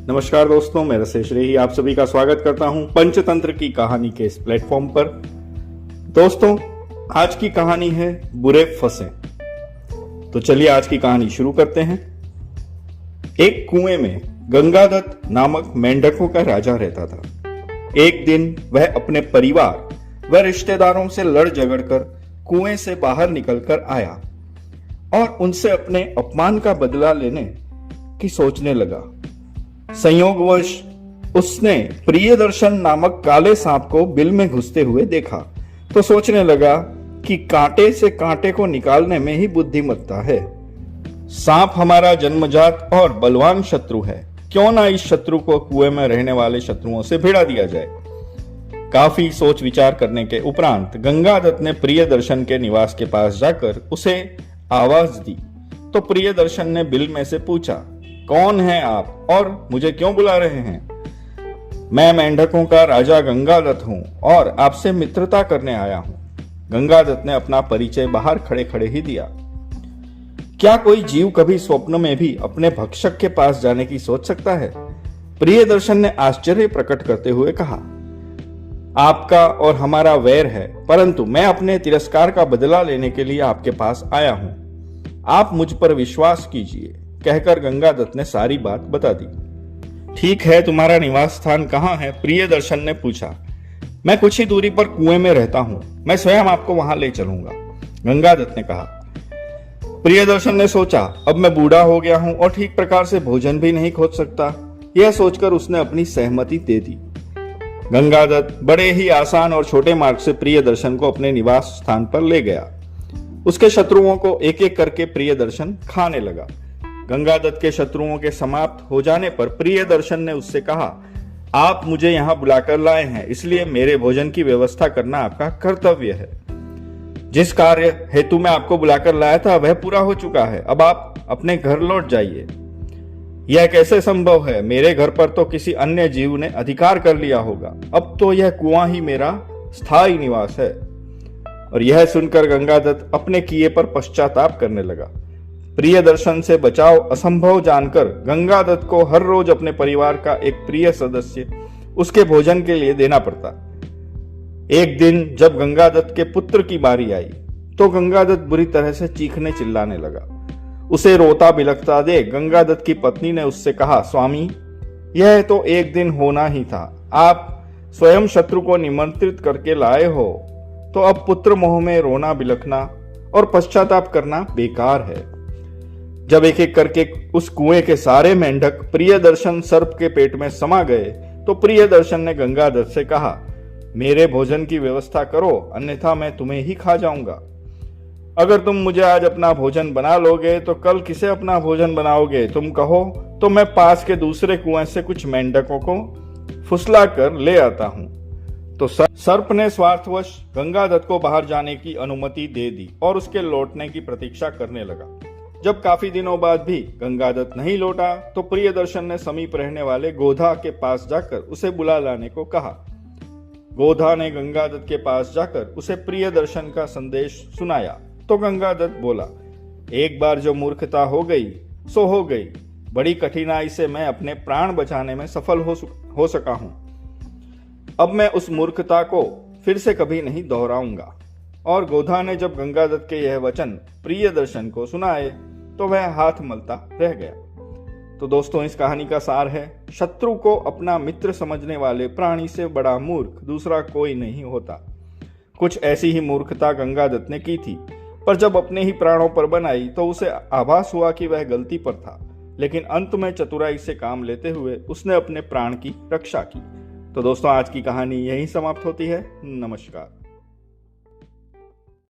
नमस्कार दोस्तों, मैं रसेश रेही आप सभी का स्वागत करता हूं पंचतंत्र की कहानी के इस प्लेटफॉर्म पर। दोस्तों, आज की कहानी है बुरे फंसे। तो चलिए आज की कहानी शुरू करते हैं। एक कुएं में गंगादत्त नामक मेंढकों का राजा रहता था। एक दिन वह अपने परिवार व रिश्तेदारों से लड़ झगड़ कर कुएं से बाहर निकलकर आया और उनसे अपने अपमान का बदला लेने की सोचने लगा। संयोगवश उसने प्रियदर्शन नामक काले सांप को बिल में घुसते हुए देखा तो सोचने लगा कि कांटे से कांटे को निकालने में ही बुद्धिमत्ता है। सांप हमारा जन्मजात और बलवान शत्रु है, क्यों ना इस शत्रु को कुएं में रहने वाले शत्रुओं से भिड़ा दिया जाए। काफी सोच विचार करने के उपरांत गंगादत्त ने प्रियदर्शन के निवास के पास जाकर उसे आवाज दी तो प्रियदर्शन ने बिल में से पूछा, कौन हैं आप और मुझे क्यों बुला रहे हैं? मैं मेंढकों का राजा गंगादत्त हूं और आपसे मित्रता करने आया हूं। गंगादत्त ने अपना परिचय बाहर खड़े खड़े ही दिया। क्या कोई जीव कभी स्वप्न में भी अपने भक्षक के पास जाने की सोच सकता है? प्रियदर्शन ने आश्चर्य प्रकट करते हुए कहा, आपका और हमारा वैर है, परंतु मैं अपने तिरस्कार का बदला लेने के लिए आपके पास आया हूं। आप मुझ पर विश्वास कीजिए, कहकर गंगादत्त ने सारी बात बता दी। ठीक है, तुम्हारा निवास स्थान कहाँ है? प्रियदर्शन ने पूछा। मैं कुछ ही दूरी पर कुएं में रहता हूं, मैं स्वयं आपको वहां ले चलूंगा, गंगादत्त ने कहा। प्रियदर्शन ने सोचा, अब मैं बूढ़ा हो गया हूं और ठीक प्रकार से भोजन भी नहीं खोज सकता। यह सोचकर उसने अपनी सहमति दे दी। गंगादत्त बड़े ही आसान और छोटे मार्ग से प्रियदर्शन को अपने निवास स्थान पर ले गया। उसके शत्रुओं को एक एक करके प्रियदर्शन खाने लगा। गंगादत्त के शत्रुओं के समाप्त हो जाने पर प्रियदर्शन ने उससे कहा, आप मुझे यहां बुलाकर लाए हैं, इसलिए मेरे भोजन की व्यवस्था करना आपका कर्तव्य है। जिस कार्य हेतु मैं आपको बुलाकर लाया था वह पूरा हो चुका है, अब आप अपने घर लौट जाइए। यह कैसे संभव है? मेरे घर पर तो किसी अन्य जीव ने अधिकार कर लिया होगा। अब तो यह कुआं ही मेरा स्थायी निवास है। और यह सुनकर गंगादत्त अपने किए पर पश्चाताप करने लगा। प्रियदर्शन से बचाव असंभव जानकर गंगादत्त को हर रोज अपने परिवार का एक प्रिय सदस्य उसके भोजन के लिए देना पड़ता। एक दिन जब गंगादत्त के पुत्र की बारी आई तो गंगादत्त बुरी तरह से चीखने चिल्लाने लगा। उसे रोता बिलखता देख गंगादत्त की पत्नी ने उससे कहा, स्वामी, यह तो एक दिन होना ही था। आप स्वयं शत्रु को निमंत्रित करके लाए हो, तो अब पुत्र मोह में रोना बिलखना और पश्चाताप करना बेकार है। जब एक एक करके उस कुएं के सारे मेंढक प्रियदर्शन सर्प के पेट में समा गए तो प्रियदर्शन ने गंगादत्त से कहा, मेरे भोजन की व्यवस्था करो, अन्यथा मैं तुम्हें ही खा जाऊंगा। अगर तुम मुझे आज अपना भोजन बना लोगे तो कल किसे अपना भोजन बनाओगे? तुम कहो तो मैं पास के दूसरे कुएं से कुछ मेंढकों को फुसला कर ले आता हूं। तो सर्प ने स्वार्थवश गंगादत्त को बाहर जाने की अनुमति दे दी और उसके लौटने की प्रतीक्षा करने लगा। जब काफी दिनों बाद भी गंगादत्त नहीं लौटा तो प्रियदर्शन ने समीप रहने वाले गोधा के पास जाकर उसे बुला लाने को कहा। गोधा ने गंगादत्त के पास जाकर उसे प्रियदर्शन का संदेश सुनाया तो गंगादत्त बोला, एक बार जो मूर्खता हो गई सो हो गई। बड़ी कठिनाई से मैं अपने प्राण बचाने में सफल हो सका हूं। अब मैं उस मूर्खता को फिर से कभी नहीं दोहराऊंगा। और गोधा ने जब गंगादत्त के यह वचन प्रियदर्शन को सुनाए तो वह हाथ मलता रह गया। तो दोस्तों, इस कहानी का सार है, शत्रु को अपना मित्र समझने वाले प्राणी से बड़ा मूर्ख दूसरा कोई नहीं होता। कुछ ऐसी ही मूर्खता गंगादत्त ने की थी, पर जब अपने ही प्राणों पर बनाई तो उसे आभास हुआ कि वह गलती पर था, लेकिन अंत में चतुराई से काम लेते हुए उसने अपने प्राण की रक्षा की। तो दोस्तों, आज की कहानी यहीं समाप्त होती है। नमस्कार।